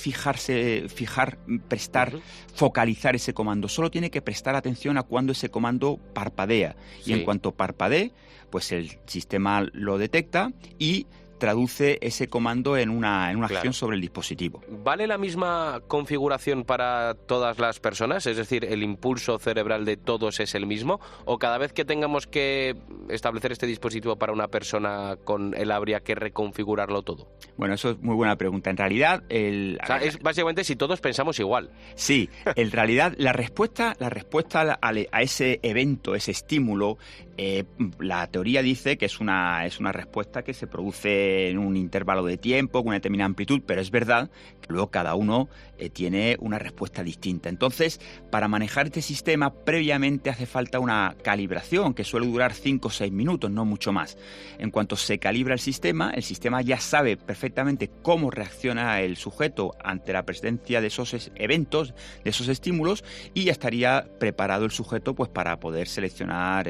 focalizar ese comando, solo tiene que prestar atención a cuando ese comando parpadea, y en cuanto parpadee, pues el sistema lo detecta y traduce ese comando en una acción sobre el dispositivo. ¿Vale la misma configuración para todas las personas? Es decir, ¿el impulso cerebral de todos es el mismo? ¿O cada vez que tengamos que establecer este dispositivo para una persona con él habría que reconfigurarlo todo? Bueno, eso es muy buena pregunta. En realidad, es básicamente si todos pensamos igual. Sí, en realidad la respuesta a ese evento, ese estímulo, la teoría dice que es una respuesta que se produce en un intervalo de tiempo, con una determinada amplitud, pero es verdad que luego cada uno tiene una respuesta distinta. Entonces, para manejar este sistema, previamente hace falta una calibración que suele durar 5 o 6 minutos, no mucho más. En cuanto se calibra el sistema ya sabe perfectamente cómo reacciona el sujeto ante la presencia de esos eventos, de esos estímulos, y ya estaría preparado el sujeto pues para poder seleccionar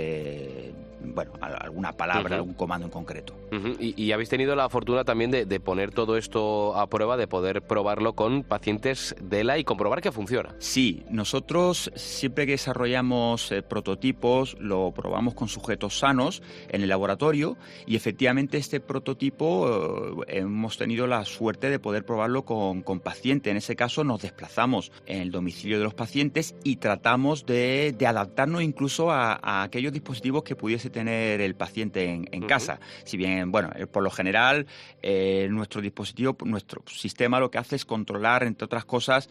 alguna palabra, algún comando en concreto. Y habéis tenido la fortuna también de poner todo esto a prueba, de poder probarlo con pacientes de ELA y comprobar que funciona. Sí, nosotros siempre que desarrollamos prototipos lo probamos con sujetos sanos en el laboratorio y efectivamente este prototipo hemos tenido la suerte de poder probarlo con pacientes. En ese caso nos desplazamos en el domicilio de los pacientes y tratamos de adaptarnos incluso a aquellos dispositivos que pudiese tener el paciente en casa. Si bien, por lo general, nuestro sistema lo que hace es controlar, entre otras cosas,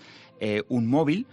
un móvil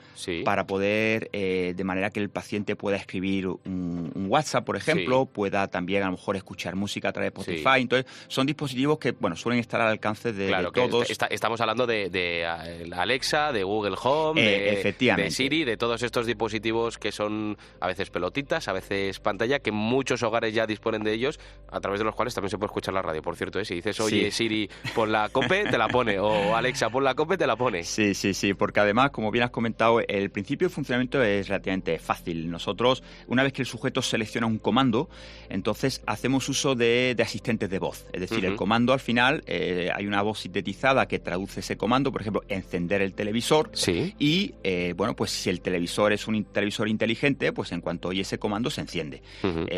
para poder, de manera que el paciente pueda escribir un WhatsApp, por ejemplo, pueda también a lo mejor escuchar música a través de Spotify. Entonces, son dispositivos que, suelen estar al alcance de todos. Estamos hablando de Alexa, de Google Home, de Siri, de todos estos dispositivos que son a veces pelotitas, a veces pantalla, que muchos muchos hogares ya disponen de ellos, a través de los cuales también se puede escuchar la radio, por cierto, si dices, oye, Siri, pon la COPE, te la pone, o Alexa, pon la COPE, te la pone. Sí, porque además, como bien has comentado, el principio de funcionamiento es relativamente fácil. Nosotros, una vez que el sujeto selecciona un comando, entonces hacemos uso de asistentes de voz, es decir, el comando al final, hay una voz sintetizada que traduce ese comando, por ejemplo, encender el televisor, y bueno, pues si el televisor es un televisor inteligente, pues en cuanto oye ese comando se enciende.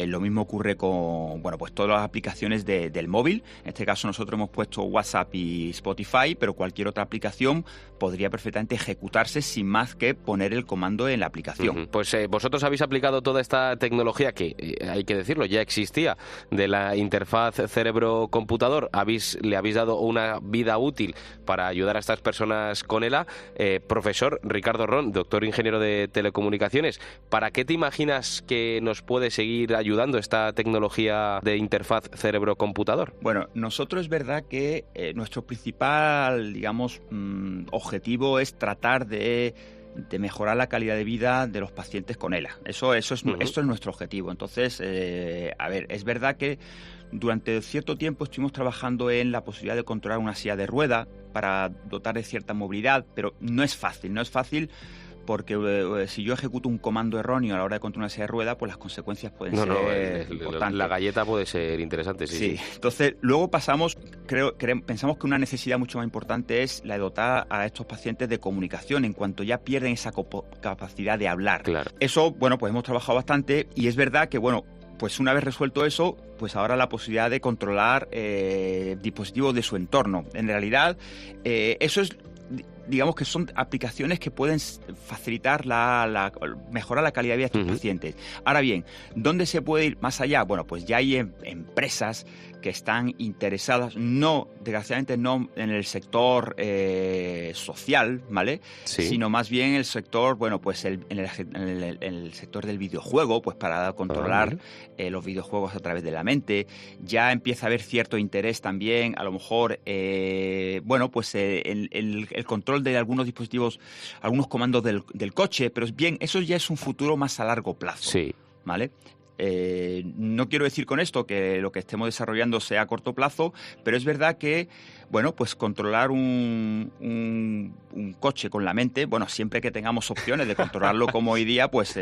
Lo mismo ocurre con, bueno, pues todas las aplicaciones del móvil. En este caso nosotros hemos puesto WhatsApp y Spotify, pero cualquier otra aplicación podría perfectamente ejecutarse sin más que poner el comando en la aplicación. Pues vosotros habéis aplicado toda esta tecnología que, hay que decirlo, ya existía, de la interfaz cerebro-computador, le habéis dado una vida útil para ayudar a estas personas con ELA. Profesor Ricardo Ron, doctor ingeniero de telecomunicaciones, ¿para qué te imaginas que nos puede seguir ayudando esta tecnología de interfaz cerebro-computador? Bueno, nosotros es verdad que nuestro principal, digamos, objetivo es tratar de mejorar la calidad de vida de los pacientes con ELA. Esto es nuestro objetivo. Entonces, a ver, es verdad que durante cierto tiempo estuvimos trabajando en la posibilidad de controlar una silla de rueda para dotar de cierta movilidad, pero no es fácil porque si yo ejecuto un comando erróneo a la hora de controlar una silla de rueda, pues las consecuencias pueden ser importantes. La galleta puede ser interesante, sí. Entonces, luego pensamos que una necesidad mucho más importante es la de dotar a estos pacientes de comunicación en cuanto ya pierden esa capacidad de hablar. Claro. Eso, bueno, pues hemos trabajado bastante y es verdad que, bueno, pues una vez resuelto eso, pues ahora la posibilidad de controlar dispositivos de su entorno. En realidad, eso es, digamos que son aplicaciones que pueden facilitar mejorar la calidad de vida de estos pacientes. Ahora bien, ¿dónde se puede ir más allá? Bueno, pues ya hay empresas que están interesadas, desgraciadamente no en el sector social, ¿vale? Sino más bien en el sector, bueno, pues en el sector del videojuego, pues para controlar los videojuegos a través de la mente. Ya empieza a haber cierto interés también, a lo mejor, bueno, pues el control de algunos dispositivos, algunos comandos del coche, pero bien, eso ya es un futuro más a largo plazo, ¿vale? No quiero decir con esto que lo que estemos desarrollando sea a corto plazo, pero es verdad que, bueno, pues controlar un coche con la mente, bueno, siempre que tengamos opciones de controlarlo como hoy día, pues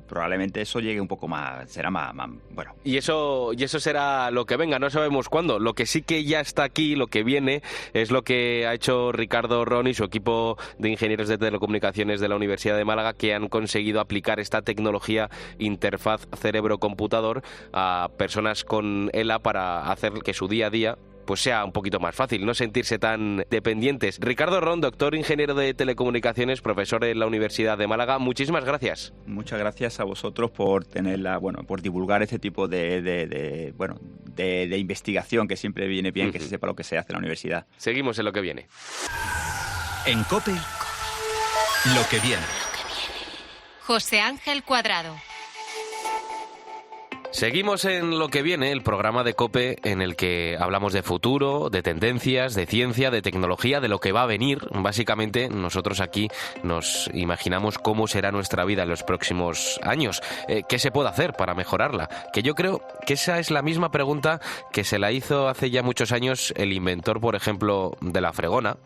probablemente eso llegue un poco más, será más bueno. Y eso será lo que venga, no sabemos cuándo. Lo que sí que ya está aquí, lo que viene, es lo que ha hecho Ricardo Ron y su equipo de ingenieros de telecomunicaciones de la Universidad de Málaga, que han conseguido aplicar esta tecnología interfaz cerebro-computador a personas con ELA para hacer que su día a día pues sea un poquito más fácil, no sentirse tan dependientes. Ricardo Ron, doctor ingeniero de telecomunicaciones, profesor en la Universidad de Málaga, muchísimas gracias. Muchas gracias a vosotros por por divulgar este tipo de investigación, que siempre viene bien que se sepa lo que se hace en la universidad. Seguimos en lo que viene. En COPE, lo que viene. José Ángel Cuadrado. Seguimos en Lo que viene, el programa de COPE en el que hablamos de futuro, de tendencias, de ciencia, de tecnología, de lo que va a venir. Básicamente, nosotros aquí nos imaginamos cómo será nuestra vida en los próximos años. ¿Qué se puede hacer para mejorarla? Que yo creo que esa es la misma pregunta que se la hizo hace ya muchos años el inventor, por ejemplo, de la fregona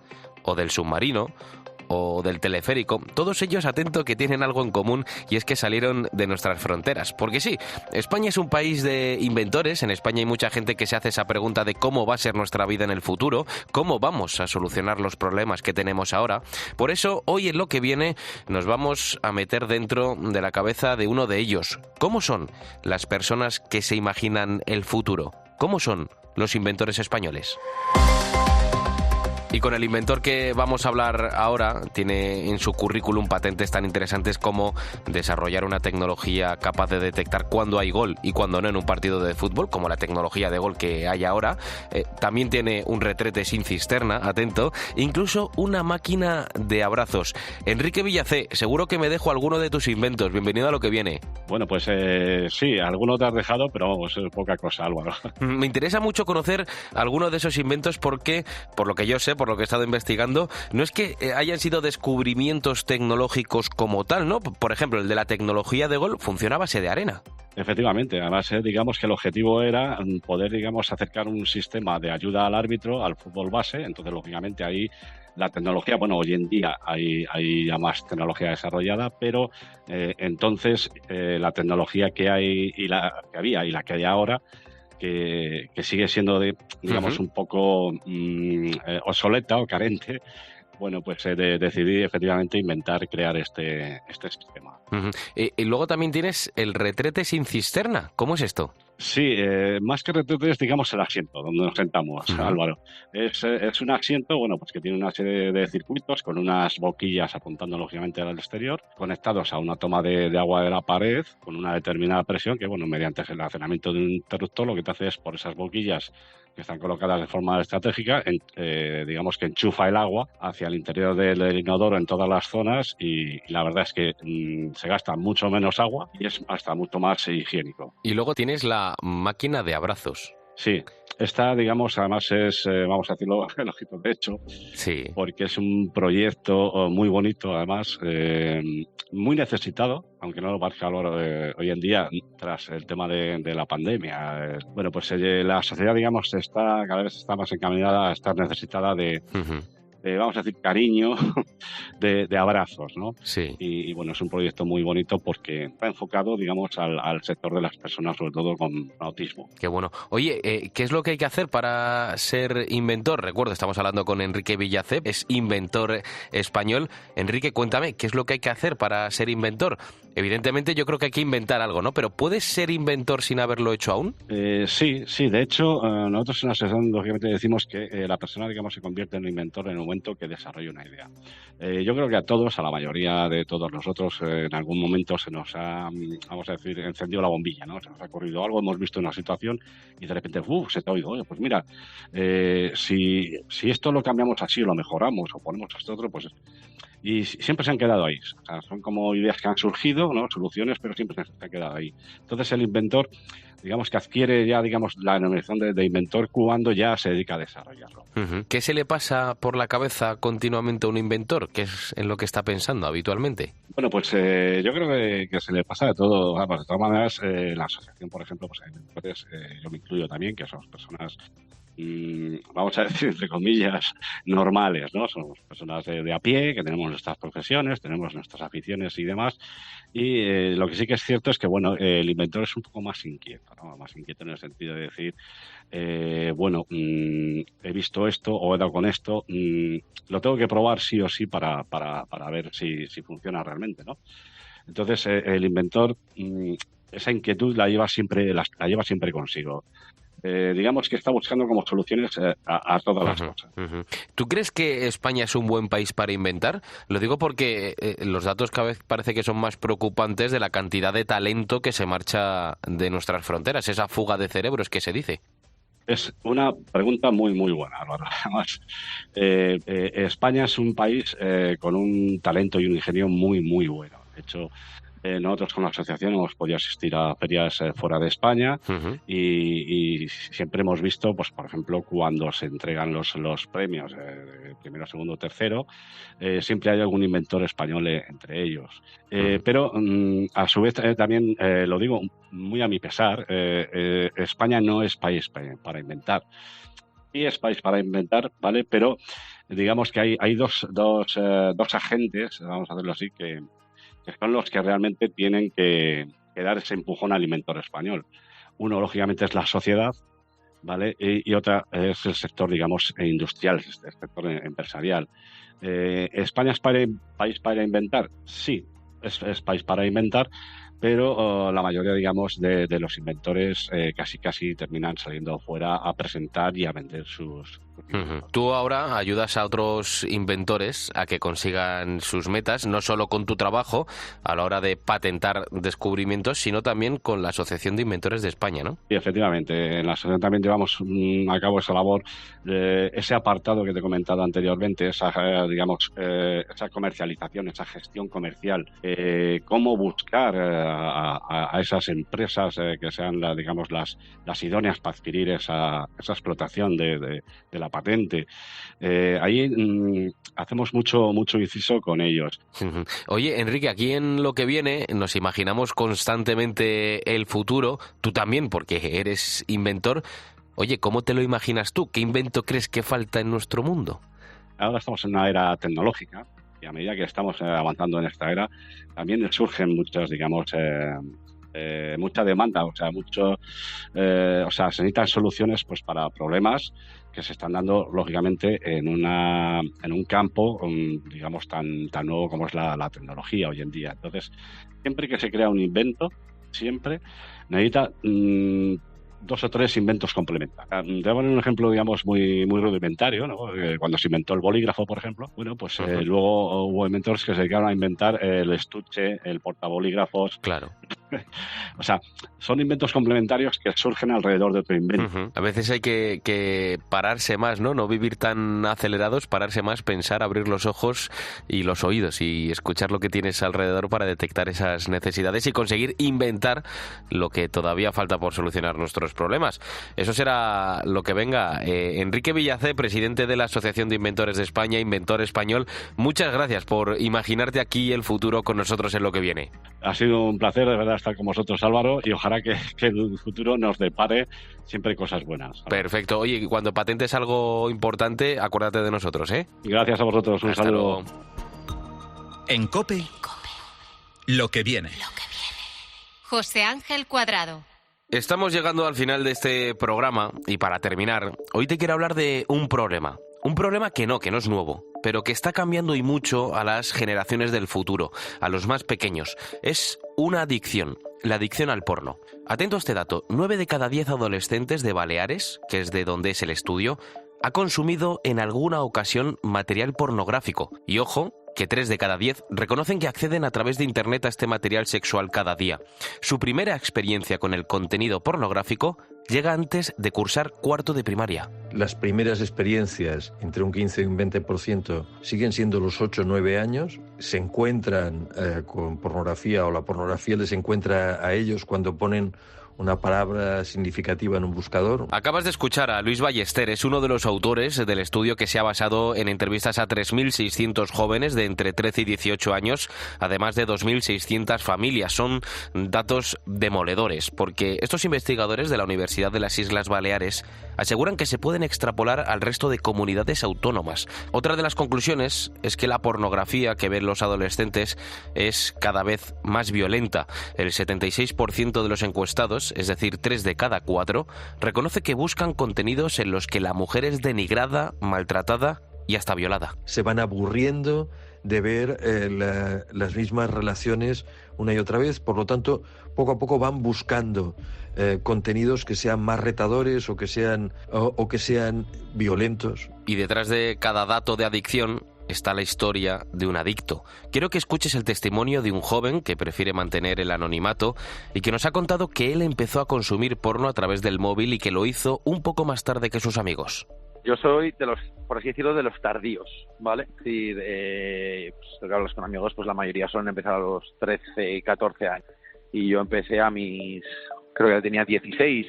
o del submarino o del teleférico. Todos ellos, atento, que tienen algo en común, y es que salieron de nuestras fronteras. Porque sí, España es un país de inventores. En España hay mucha gente que se hace esa pregunta de cómo va a ser nuestra vida en el futuro, cómo vamos a solucionar los problemas que tenemos ahora. Por eso, hoy en Lo que viene nos vamos a meter dentro de la cabeza de uno de ellos. ¿Cómo son las personas que se imaginan el futuro? ¿Cómo son los inventores españoles? Y con el inventor que vamos a hablar ahora, tiene en su currículum patentes tan interesantes como desarrollar una tecnología capaz de detectar cuándo hay gol y cuándo no en un partido de fútbol, como la tecnología de gol que hay ahora. También tiene un retrete sin cisterna, atento, incluso una máquina de abrazos. Enrique Villacé, seguro que me dejo alguno de tus inventos. Bienvenido a Lo que viene. Bueno, pues sí, alguno te has dejado, pero vamos, es poca cosa, Álvaro. Me interesa mucho conocer alguno de esos inventos porque, por lo que yo sé, por lo que he estado investigando, no es que hayan sido descubrimientos tecnológicos como tal, ¿no? Por ejemplo, el de la tecnología de gol funciona a base de arena. Efectivamente, además, digamos que el objetivo era poder, digamos, acercar un sistema de ayuda al árbitro al fútbol base. Entonces, lógicamente, ahí la tecnología, bueno, hoy en día hay ya más tecnología desarrollada, pero entonces la tecnología que hay y la que había y la que hay ahora, que sigue siendo, digamos, un poco obsoleta o carente, bueno, pues decidí efectivamente crear este sistema. Y luego también tienes el retrete sin cisterna. ¿Cómo es esto? Sí, más que retrete es, digamos, el asiento donde nos sentamos, Álvaro. Es un asiento, bueno, pues que tiene una serie de circuitos con unas boquillas apuntando lógicamente al exterior, conectados a una toma de agua de la pared con una determinada presión que, bueno, mediante el relacionamiento de un interruptor lo que te hace es por esas boquillas que están colocadas de forma estratégica, digamos que enchufa el agua hacia el interior del inodoro en todas las zonas y la verdad es que se gasta mucho menos agua y es hasta mucho más higiénico. Y luego tienes la máquina de abrazos. Sí, esta, digamos, además es, vamos a decirlo, el ojito de hecho, sí, porque es un proyecto muy bonito, además, muy necesitado, aunque no lo parezca hoy en día, tras el tema de la pandemia. Bueno, pues la sociedad, digamos, cada vez está más encaminada a estar necesitada de vamos a decir, cariño, de abrazos, ¿no? Sí. Y bueno, es un proyecto muy bonito porque está enfocado, digamos, al sector de las personas, sobre todo con autismo. Qué bueno. Oye, ¿qué es lo que hay que hacer para ser inventor? Recuerdo, estamos hablando con Enrique Villacep, es inventor español. Enrique, cuéntame, ¿qué es lo que hay que hacer para ser inventor? Evidentemente yo creo que hay que inventar algo, ¿no? Pero ¿puedes ser inventor sin haberlo hecho aún? Sí. De hecho, nosotros en la asociación lógicamente decimos que la persona, digamos, se convierte en inventor en el momento que desarrolla una idea. Yo creo que a la mayoría de todos nosotros, en algún momento se nos ha, vamos a decir, encendido la bombilla, ¿no? Se nos ha ocurrido algo, hemos visto una situación y de repente, se te ha oído, oye, pues mira, si esto lo cambiamos así o lo mejoramos o ponemos esto otro, pues... Y siempre se han quedado ahí. O sea, son como ideas que han surgido, ¿no? Soluciones, pero siempre se han quedado ahí. Entonces el inventor, digamos que adquiere ya, digamos, la denominación de inventor cuando ya se dedica a desarrollarlo. ¿Qué se le pasa por la cabeza continuamente a un inventor? ¿Qué es en lo que está pensando habitualmente? Bueno, pues yo creo que se le pasa de todo. Vamos, de todas maneras, la asociación, por ejemplo, pues hay inventores, yo me incluyo también, que somos personas, vamos a decir, entre comillas, normales, ¿no? Somos personas de a pie, que tenemos nuestras profesiones, tenemos nuestras aficiones y demás. Y lo que sí que es cierto es que, bueno, el inventor es un poco más inquieto, ¿no? Más inquieto en el sentido de decir, he visto esto o he dado con esto, lo tengo que probar sí o sí para ver si funciona realmente, ¿no? Entonces, el inventor, esa inquietud la lleva siempre consigo. Digamos que está buscando como soluciones a todas las cosas. ¿Tú crees que España es un buen país para inventar? Lo digo porque los datos cada vez parece que son más preocupantes de la cantidad de talento que se marcha de nuestras fronteras, esa fuga de cerebros que se dice. Es una pregunta muy, muy buena, Álvaro. Además, España es un país con un talento y un ingenio muy, muy bueno. De hecho, nosotros con la asociación hemos podido asistir a ferias fuera de España y siempre hemos visto, pues por ejemplo, cuando se entregan los premios, primero, segundo, tercero, siempre hay algún inventor español entre ellos. Pero a su vez también, lo digo muy a mi pesar, España no es país para inventar. Sí es país para inventar, ¿vale? Pero digamos que hay dos agentes, vamos a hacerlo así, que son los que realmente tienen que dar ese empujón al inventor español. Uno, lógicamente, es la sociedad, ¿vale? Y otra es el sector, digamos, industrial, el sector empresarial. ¿España es país para inventar? Sí, es país para inventar, pero la mayoría, digamos, de los inventores casi terminan saliendo fuera a presentar y a vender sus... Tú ahora ayudas a otros inventores a que consigan sus metas, no solo con tu trabajo a la hora de patentar descubrimientos, sino también con la Asociación de Inventores de España, ¿no? Sí, efectivamente. En la asociación también llevamos a cabo esa labor, ese apartado que te he comentado anteriormente, esa comercialización, esa gestión comercial, cómo buscar a esas empresas que sean, las idóneas para adquirir esa explotación de la la patente. Ahí hacemos mucho inciso con ellos. Oye, Enrique, aquí en Lo que viene nos imaginamos constantemente el futuro, tú también, porque eres inventor. Oye, ¿cómo te lo imaginas tú? ¿Qué invento crees que falta en nuestro mundo? Ahora estamos en una era tecnológica y a medida que estamos avanzando en esta era, también surgen muchas, digamos, mucha demanda, se necesitan soluciones pues para problemas que se están dando lógicamente en un campo digamos tan nuevo como es la tecnología hoy en día. Entonces, siempre que se crea un invento, siempre necesita 2 o 3 inventos complementarios. Te voy a poner un ejemplo, digamos, muy rudimentario, ¿no? Cuando se inventó el bolígrafo, por ejemplo, bueno, pues luego hubo inventores que se dedicaron a inventar el estuche, el portabolígrafos. Claro. O sea, son inventos complementarios que surgen alrededor de otro invento. A veces hay que pararse más, ¿no? No vivir tan acelerados, pararse más, pensar, abrir los ojos y los oídos y escuchar lo que tienes alrededor para detectar esas necesidades y conseguir inventar lo que todavía falta por solucionar nuestros problemas. Eso será lo que venga. Enrique Villacé, presidente de la Asociación de Inventores de España, inventor español, muchas gracias por imaginarte aquí el futuro con nosotros en Lo que viene. Ha sido un placer, de verdad, estar con vosotros, Álvaro, y ojalá que el futuro nos depare siempre cosas buenas. Perfecto. Oye, cuando patentes algo importante, acuérdate de nosotros, ¿eh? Gracias a vosotros. Un saludo. Luego. En COPE, Lo que viene. José Ángel Cuadrado. Estamos llegando al final de este programa y para terminar, hoy te quiero hablar de un problema. Un problema que no es nuevo, pero que está cambiando y mucho a las generaciones del futuro, a los más pequeños. Es una adicción, la adicción al porno. Atento a este dato, 9 de cada 10 adolescentes de Baleares, que es de donde es el estudio, ha consumido en alguna ocasión material pornográfico. Y ojo, que 3 de cada 10 reconocen que acceden a través de Internet a este material sexual cada día. Su primera experiencia con el contenido pornográfico llega antes de cursar cuarto de primaria. Las primeras experiencias, entre un 15 y un 20%, siguen siendo los 8 o 9 años. Se encuentran con pornografía o la pornografía les encuentra a ellos cuando ponen una palabra significativa en un buscador. Acabas de escuchar a Luis Ballester, es uno de los autores del estudio que se ha basado en entrevistas a 3.600 jóvenes de entre 13 y 18 años, además de 2.600 familias. Son datos demoledores, porque estos investigadores de la Universidad de las Islas Baleares aseguran que se pueden extrapolar al resto de comunidades autónomas. Otra de las conclusiones es que la pornografía que ven los adolescentes es cada vez más violenta. El 76% de los encuestados, es decir, 3 de cada 4, reconoce que buscan contenidos en los que la mujer es denigrada, maltratada y hasta violada. Se van aburriendo de ver las mismas relaciones una y otra vez, por lo tanto, poco a poco van buscando contenidos que sean más retadores o que sean violentos. Y detrás de cada dato de adicción está la historia de un adicto. Quiero que escuches el testimonio de un joven que prefiere mantener el anonimato y que nos ha contado que él empezó a consumir porno a través del móvil y que lo hizo un poco más tarde que sus amigos. Yo soy de los, por así decirlo, de los tardíos, ¿vale? Sí, pues, hablas con amigos, pues la mayoría suelen empezar a los 13, 14 años. Y yo empecé a mis, creo que tenía 16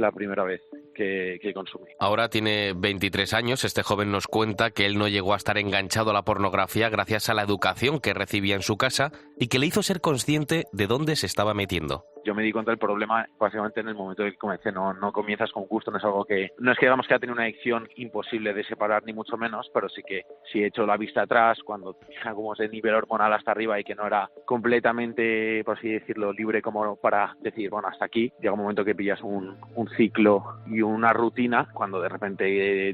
la primera vez que consumí. Ahora tiene 23 años. Este joven nos cuenta que él no llegó a estar enganchado a la pornografía gracias a la educación que recibía en su casa y que le hizo ser consciente de dónde se estaba metiendo. Yo me di cuenta del problema básicamente en el momento en que comencé. No comienzas con gusto, no es algo que... No es que digamos que ha tenido una adicción imposible de separar, ni mucho menos, pero sí que si he hecho la vista atrás, cuando tenía como ese nivel hormonal hasta arriba y que no era completamente, por así decirlo, libre como para decir, bueno, hasta aquí, llega un momento que pillas un ciclo y una rutina, cuando de repente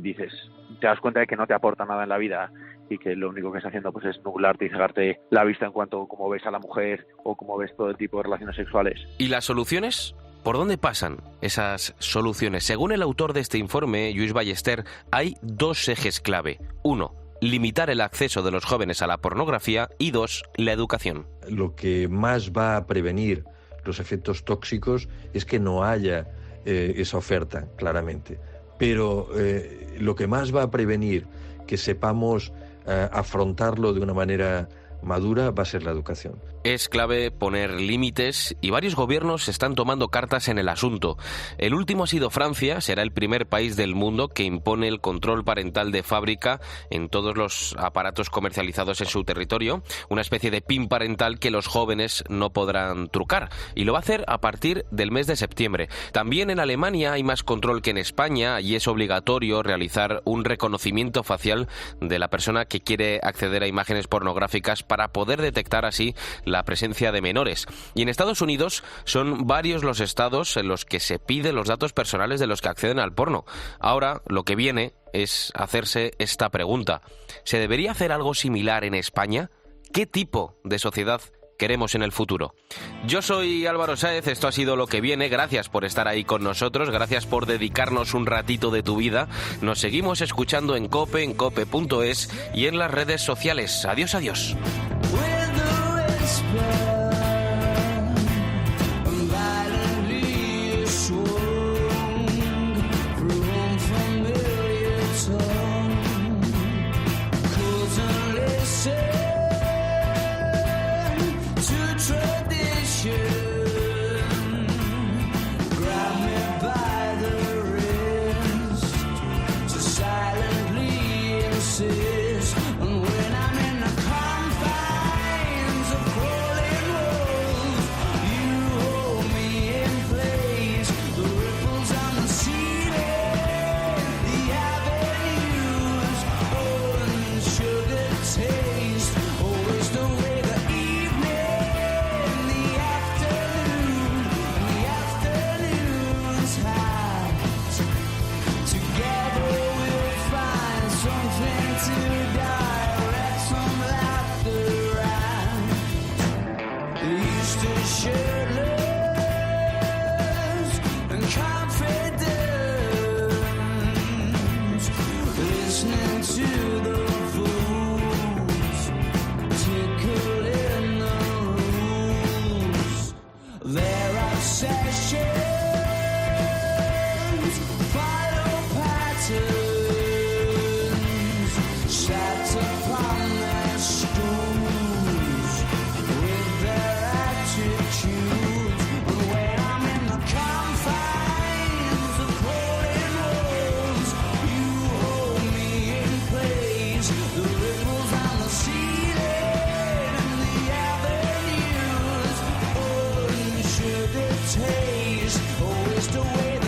dices, te das cuenta de que no te aporta nada en la vida y que lo único que está haciendo pues es nublarte y cegarte la vista en cuanto a cómo ves a la mujer o cómo ves todo el tipo de relaciones sexuales. ¿Y las soluciones? ¿Por dónde pasan esas soluciones? Según el autor de este informe, Luis Ballester, hay 2 ejes clave. 1, limitar el acceso de los jóvenes a la pornografía y 2, la educación. Lo que más va a prevenir los efectos tóxicos es que no haya esa oferta, claramente. Pero lo que más va a prevenir que sepamos afrontarlo de una manera madura va a ser la educación. Es clave poner límites y varios gobiernos están tomando cartas en el asunto. El último ha sido Francia, será el primer país del mundo que impone el control parental de fábrica en todos los aparatos comercializados en su territorio, una especie de PIN parental que los jóvenes no podrán trucar, y lo va a hacer a partir del mes de septiembre. También en Alemania hay más control que en España y es obligatorio realizar un reconocimiento facial de la persona que quiere acceder a imágenes pornográficas para poder detectar así la presencia de menores. Y en Estados Unidos son varios los estados en los que se piden los datos personales de los que acceden al porno. Ahora lo que viene es hacerse esta pregunta: ¿se debería hacer algo similar en España? ¿Qué tipo de sociedad queremos en el futuro? Yo soy Álvaro Sáez, esto ha sido Lo que viene. Gracias por estar ahí con nosotros, gracias por dedicarnos un ratito de tu vida. Nos seguimos escuchando en COPE, en cope.es y en las redes sociales. Adiós, adiós. Taste, oh, it's the way